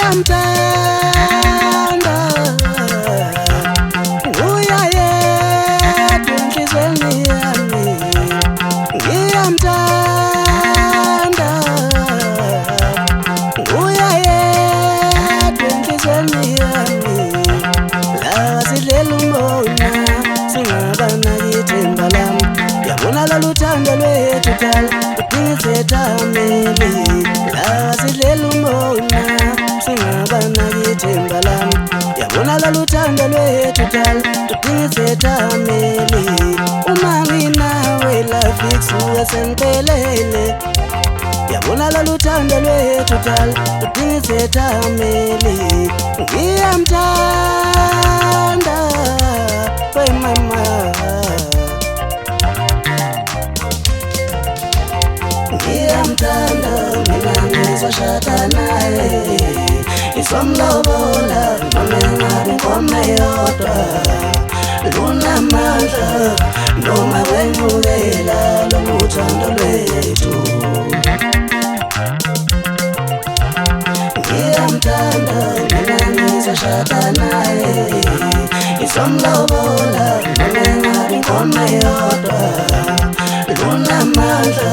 ngiyamthanda uyayedwa enhlizweni yami ngiyamthanda uyayedwa enhlizweni yami la sidlela umbona singaba nakithemba lami yabona lolu thando lwethu dala udingisethameli la sidlela umbona singaba nakithemba lami yabona lolu thando lwethu dala udingisethameli uma nginawe la fix uyasengiphelele yabona lolu thando lwethu dala udingisethameli ngiyamthanda we mama ngiyamthanda mina ngizoshada naye isomlobola noma ngabe inkomo eyodwa lunamandla noma wenyukela lolu thando lwethu ngiyamthanda mina ngizoshada naye isomlobola noma ngabe inkomo eyodwa lunamandla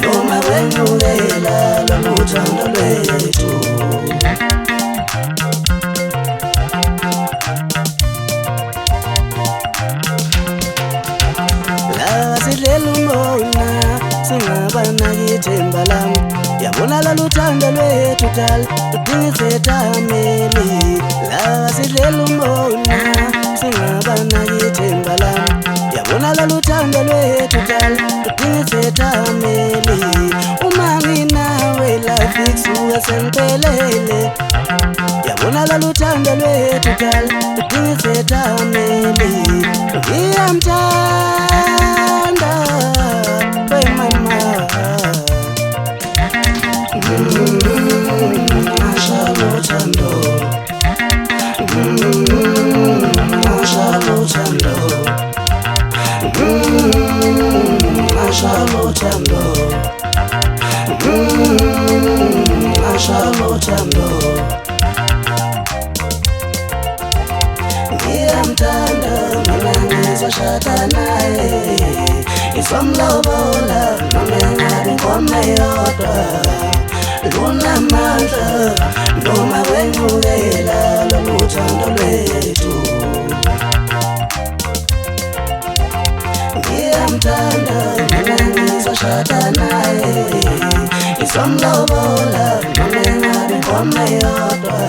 noma wenyukela lolu thando lwethu la sidlela umbona singaba nakithemba lami yabona lolu thando lwethu dala udingisethameli la sidlela umbona singaba nakithemba lami yabona lolu thando lwethu dala udingisethameli uma nginawe la fix uyasengiphelele yabona lolu thando lwethu dala udingisethameli ngiyamthanda we mama mashallah thando mashallah thando mashallah thando mashallah thando ngiyamthanda mina ngizoshada naye isomlobola noma ngabe inkomo eyodwa lunamandla noma wenyukela lolu thando lwethu ngiyamthanda mina ngizoshada naye isomlobola noma ngabe inkomo eyodwa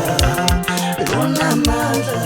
lunamandla